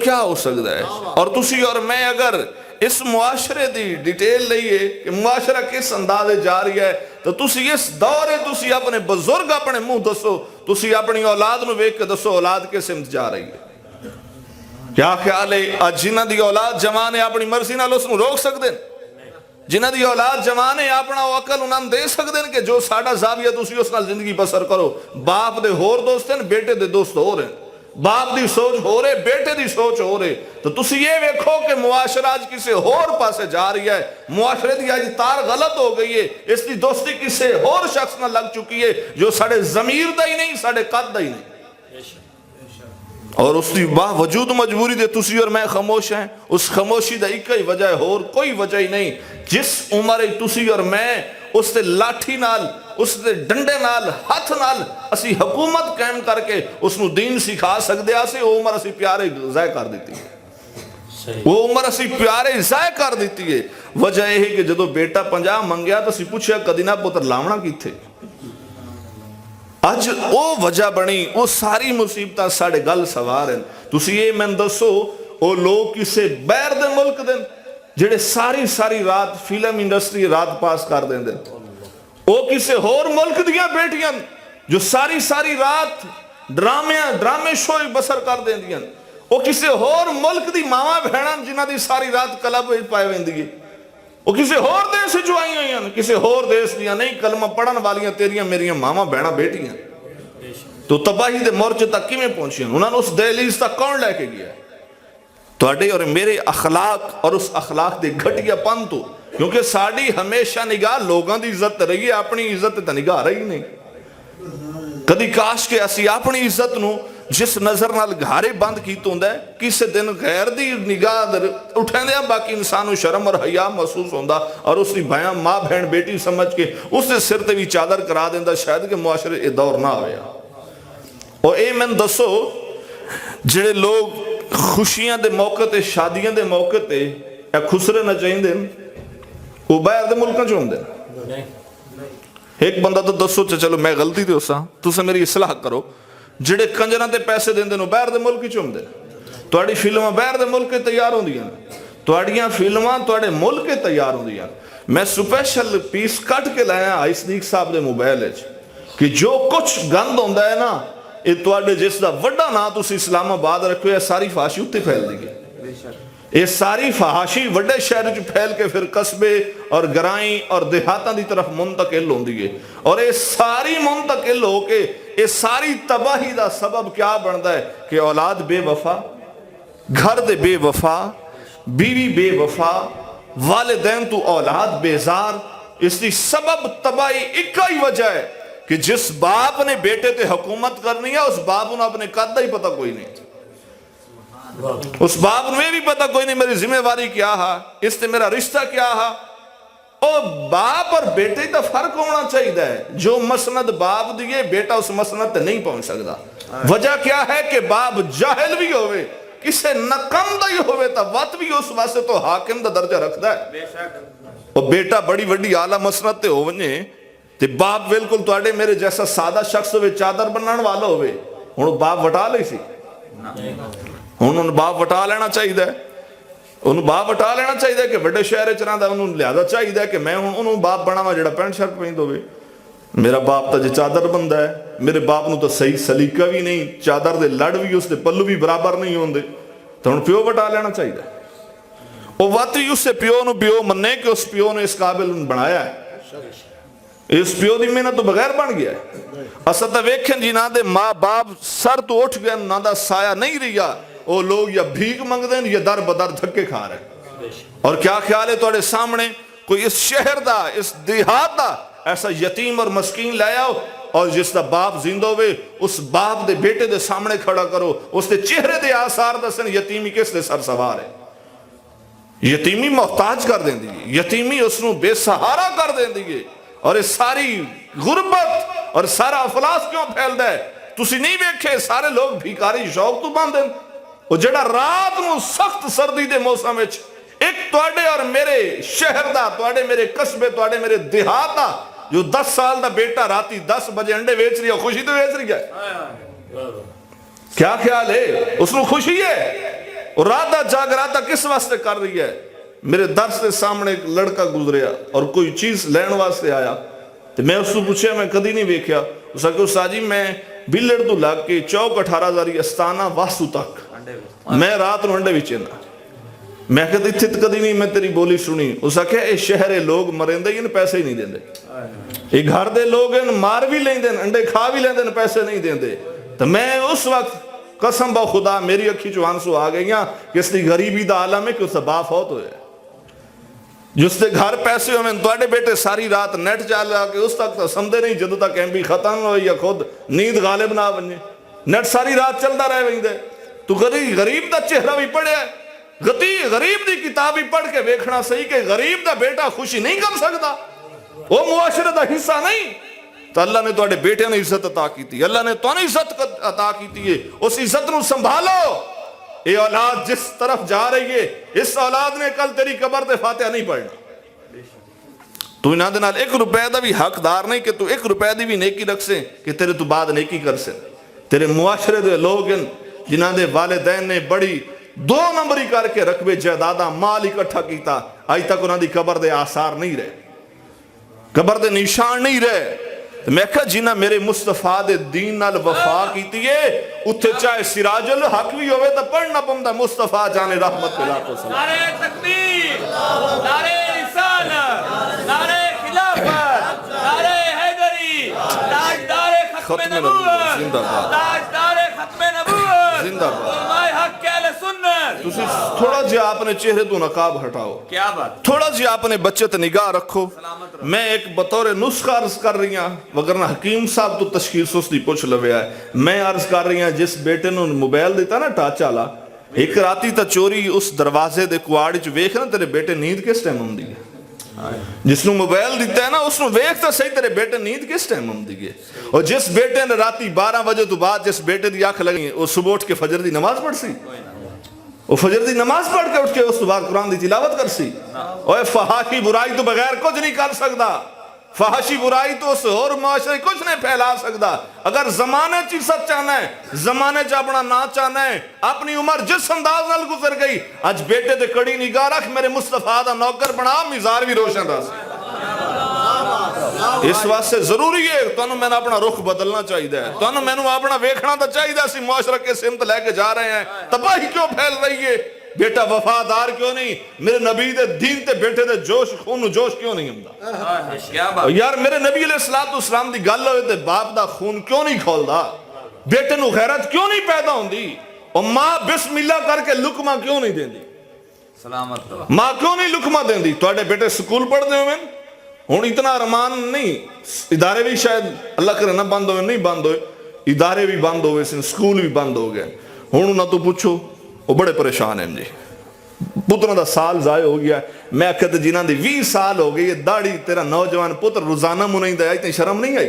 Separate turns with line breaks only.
क्या हो सकता है। और तुसी और मैं अगर इस मुआशरे की डिटेल लईए कि मुआशरा किस अंदाजे जा रही है, तो तुसी इस दौरे तुसी अपने बुजुर्ग अपने मुंह दसो, तुसी अपनी औलाद नूं वेख के दसो औलाद किस सिमत जा रही है। क्या ख्याल है अज जिन्हां दी औलाद जवान है अपनी मर्जी नाल उसनूं रोक सकदे ने, जिन्हां दी औलाद जवान है अपना अकल उन्हां दे सकदे ने कि जो साडा ज़ाविया तुसी उस नाल जिंदगी बसर करो। बाप दे होर दोस्त हैं, बेटे दे दोस्त होर हैं, बाप दी सोच हो रहे, बेटे दी सोच हो रहे। तो तुसी ये वेखो कि मुआशरा अज किसी होर पासे जा रही है, मुआशरे दी अज तार गलत हो गई है, इसकी दोस्ती किसी होर शख्स नाल लग चुकी है जो साडे ज़मीर दा ही नहीं, साडे कद दा ही नहीं। और उसकी बावजूद मजबूरी दे तुसी और मैं खामोश हैं। उस खामोशी दा एक ही वजह है, होर कोई वजह ही नहीं। जिस उम्र तुसी और मैं उसते लाठी नाल, उसते डंडे नाल, हथ नाल असी हुकूमत कायम करके उसनू दीन सिखा सकते आसे, वो उम्र असी प्यारे ज़ाय कर दी है, वो उम्र असी प्यारे ज़ाय कर दी है। वजह यह है कि जो बेटा 50 मंगया तो असी पूछया कदी ना पुत्र लावना किथे। अज वो वजह बनी, वो सारी मुसीबत साढ़े गल सवार हैं। तुसी ये मैंने दसो, वो लोग किसे बैर दे मुल्क दे जेड़े सारी सारी रात फिल्म इंडस्ट्री रात पास कर देंदे, वो किसे होर मुल्क दियां बेटियां जो सारी सारी रात ड्रामे शो बसर कर देंदियां, वो किसे होर मुल्क दी मावां भैणां जिन्हां दी सारी रात क्लब विच पाई वेंदी है, वो किसी होर देश जो आई हुई हैं, किसी होर देश दियां नहीं, कलमा पढ़न वालियां तेरियां मेरियां मावां भैणां बेटियां। तो तबाही दे मोर्चे तक किवें पहुंचियां, उन्होंने उस दहलीज तक कौन लैके गया? तुहाडे और मेरे अखलाक और उस अखलाक दे घटियापन तो, क्योंकि साड़ी हमेशा निगाह लोगों की इज्जत रही है, अपनी इज्जत तो निगाह रही नहीं। कदी काश के असी अपनी इज्जत नूं जिस नजर नाल घारे बंद कीता हुंदा है, किसी दिन गैर दी निगाह उठांदे बाकी इंसान नूं शर्म और हया महसूस होंदा और उसकी भैया माँ बहन बेटी समझ के उसके सिर ते भी चादर करा देंदा, शायद कि मुआशरे ये दौर ना होया। और ये मैंने दसो, जिहड़े लोग खुशियां दे मौके ते, शादियां दे मौके ते खुसरे नचाइंदे वो बाहर दे मुल्कां च हुंदे ने। एक बंदा तो दसो चलो मैं गलती ते उसा, तुसीं मेरी इस्लाह करो, जिहड़े कंजरां ते पैसे देंदे ने बाहर दे मुल्क च हुंदे ने। तुहाडी फिल्मां बाहर दे मुल्क तैयार होंदियां ने, तुहाडियां फिल्मां तुहाडे मुल्क तैयार होंदियां। मैं स्पैशल पीस कट के लाया हाई सदीक साहब दे मोबाइल च कि जो कुछ गंद होंदा है ना, ये तुहाडे जिसदा वड्डा नां तुसीं इस्लामाबाद रखो, ये सारी फाशी उत्ते फैल दी गई। ये सारी फहाशी वड्डे शहर च फैल के फिर कस्बे और गराई और देहातां की तरफ मुंतकिल होंदी है। और ये सारी मुंतकिल होके ये सारी तबाही का सबब क्या बनता है कि औलाद बेवफा, घर दे बेवफा, बीवी बेवफा, वालिदैन तू औलाद बेजार। इसकी सबब तबाही एक ही वजह है कि जिस बाप ने बेटे ते हुकूमत करनी है, उस बाप को अपने कद का ही पता कोई नहीं, उस बाप ने भी पता कोई नहीं मेरी जिम्मेवारी क्या है, इससे मेरा रिश्ता क्या है। ओ बाप और बेटे का फर्क होना चाहिए है। जो मसनद बाप दिए बेटा उस मसनद तक नहीं पहुंच सकता। वजह क्या है कि बाप जाहिल भी होवे, किसे नकम ही होवे तो वत भी उस वास्ते तो हाकिम का दर्जा रखता है। और बेटा बड़ी वड्डी आला मसनद ते हो वने ते बाप बिल्कुल तुहाडे मेरे जैसा सादा शख्स होवे, चादर बनने वाला होवे, हुण बाप वटा ले सी, हुण बाप वटा लेना चाहिए, उन्होंने बाप वटा लेना चाहिए कि बड़े शहर च रहिंदा, उन्होंने लिहाजा चाहिए कि मैं उन्होंने बाप बनावा जिहड़ा पैंट शर्ट पहनदा होवे। मेरा बाप तो जो चादर बनता है, मेरे बाप नूं तो सही सलीका भी नहीं, चादर दे लड़ भी उसके पल्लू भी बराबर नहीं होंदे, तो हुण प्यो वटा लेना चाहिए। वो वत ही उससे प्यो नूं प्यो मन्ने कि उस प्यो ने इस काबिल बनाया है, इस प्यो की मेहनत तो बगैर बन गया है। असल तो वेखें जिन्हां दे माँ बाप सर तो उठ गए, उन्हां दा साया नहीं रहा, वो लोग या भीख मंगते हैं या दर बदर धक्के खा रहे। और क्या ख्याल है तुहाडे सामने कोई इस शहर दा, इस देहात दा ऐसा यतीम और मस्कीन लाया हो और जिसका बाप जिंदा होवे, उस बाप दे बेटे दे सामने खड़ा करो, उसके चेहरे दे आसार दसन, यतीमी किस दे सर सवार है। यतीमी मोहताज कर देंदी है, यतीमी उसनू बेसहारा कर देंदी है। और ये सारी गुरबत और सारा अफलास क्यों फैलता है? तुसी नहीं वेखे सारे लोग भिखारी शौक तो बंद हैं। वो जड़ा रात नूं सख्त सर्दी दे मौसम विच एक तुहाडे और मेरे शहर दा, तुहाडे मेरे कस्बे, तुहाडे मेरे देहात दा जो 10 साल दा बेटा राती 10 बजे अंडे बेच रही है, खुशी तो बेच रही है। क्या ख्याल है? उसनू खुशी है और रात जागराता किस वास्ते कर रही है? मेरे दर्श के सामने एक लड़का गुजरिया और कोई चीज लैन वास्ते आया, तो मैं उसको पूछा, मैं कदी नहीं वेख्या। उस आखे उस्ताद जी मैं बिलड़ तो लग के चौक 18,000 अस्ताना वासू तक मैं रात ਨੂੰ अंडे विच ना। मैं कहते इत्थे कदी नहीं मैं तेरी बोली सुनी। उस आखे ये शहर लोग मरेंदे ही पैसे ही नहीं देंदे, ये घर दे लोग मार भी लेंदे अंडे खा भी लेंदे पैसे नहीं देंदे। तो मैं उस वक्त कसम बा खुदा मेरी अखी चो आंसू आ गई कि इसकी गरीबी का आलम है कि उसका बाप फौत होया, जिसके घर पैसे होवे तुहाडे बेटे सारी रात नेट चला के उस तक तो समझे नहीं जदों तक एमबी खत्म हो या खुद नींद गालिब ना बने, नेट सारी रात चलता रह वेंदे। तू गरीब का चेहरा भी पढ़िया, गरीब की किताब भी पढ़ के वेखना सही कि गरीब का बेटा खुशी नहीं कर सकता, वो मुआशरे का हिस्सा नहीं। तो अल्लाह ने तुहाडे बेटे ने इज्जत अता की, अल्लाह ने तुहानू इज्जत अता की है, उस इज्जत को संभालो। ये औलाद जिस तरफ जा रही है, इस औलाद ने कल तेरी कबर ते फातिहा नहीं पढ़ना। तू इन्हां दे नाल 1 रुपए का भी हकदार नहीं कि तू 1 रुपए की भी नेकी रख से कि तेरे तो बाद नेकी कर से। तेरे मुआशरे दे लोग जिन्हां दे वालिदैन ने बड़ी 2 नंबरी करके रकबे जायदादा माल इकट्ठा किया, अज तक उन्हां दी कबर दे आसार नहीं रहे, कबर दे निशान नहीं रहे। मैं कहा जिन्हें मेरे मुस्तफा दे दीन नाल वफा की है, उत्थे चाहे सिराजुल हक भी होवे तो पढ़ना पौंदा मुस्तफा जाने रहमत के लाखों सलाम।
नारे तकबीर, नारे रिसालत, नारे खिलाफत, नारे हैदरी, ताजदारे खत्मे नबूवत,
जिंदाबाद,
ताजदारे खत्मे नबूवत,
जिंदाबाद।
उलमाए हक के अहले सुन्नत।
तुसी थोड़ा जिहा अपने चेहरे तो नकाब हटाओ,
क्या बात,
थोड़ा जिहा अपने बच्चे ते निगाह रखो। मैं एक बतौर नुस्खा अर्ज कर रही हूं, वगरना हकीम साहब तो तशखीस उसकी पुछ लवे है। मैं अर्ज कर रही हूं जिस बेटे ने मोबाइल दिता ना टच वाला, एक राती तो चोरी उस दरवाजे दे कुआड़ च वेख ना तेरे बेटे नींद किस टाइम आउंदी है, जिसनु मोबाइल दिता है ना उसनु वेख तो सही तेरे बेटे नींद किस टाइम आउंदी है। और जिस बेटे ने राती 12 बजे तो बाद जिस बेटे की अख लगी वो सुबह उठ के फजर की नमाज पढ़ सी, वो फजर की नमाज पढ़ के उठ के उस बाद कुरान की तिलावत कर सी। ओए फहाशी बुराई तो बगैर कुछ नहीं कर सकता, फहाशी बुराई तो उस और माशरे कुछ नहीं फैला सकता। अगर जमाने च इज्जत चाहना है, जमाने च अपना ना चाहना है, अपनी उम्र जिस अंदाज नाल गुजर गई, अज बेटे ते कड़ी निगाह रख, मेरे मुस्तफा दा नौकर बना, मिजाज भी रोशन रख। इस वास्ते जरूरी है तुहानू मैंने अपना रुख बदलना चाहिए, तुहानू मैनू अपना वेखना तो चाहिए सी मुआशरा के सिमत लैके जा रहे हैं, तबाही क्यों फैल रही है, बेटा वफादार क्यों नहीं, मेरे नबी दे दीन ते बेटे दे जोश खून जोश क्यों नहीं हुंदा। यार मेरे नबी अलैहिस्सलाम दी गल होए ते बाप दा खून क्यों नहीं खोलदा, बेटे नू गैरत क्यों नहीं पैदा होंदी, और मां बिस्मिल्लाह करके लुकमा क्यों नहीं देंदी,
सलामत
मां क्यों नहीं लुकमा देंदी। तुहाडे बेटे स्कूल पढ़दे होवे हुण, इतना अरमान नहीं, इदारे भी शायद अल्लाह करे ना बंद होवे, नहीं बंद होए, इदारे भी बंद होवे, स्कूल भी बंद हो गए। हुण ना तो पूछो वो बड़े परेशान हैं जी, पुत्रों का साल जाए हो गया। मैं कहते जिन्हों की 20 साल हो गई दाढ़ी, तेरा नौजवान पुत्र रोजाना मुनई दया, इतनी शर्म नहीं आई।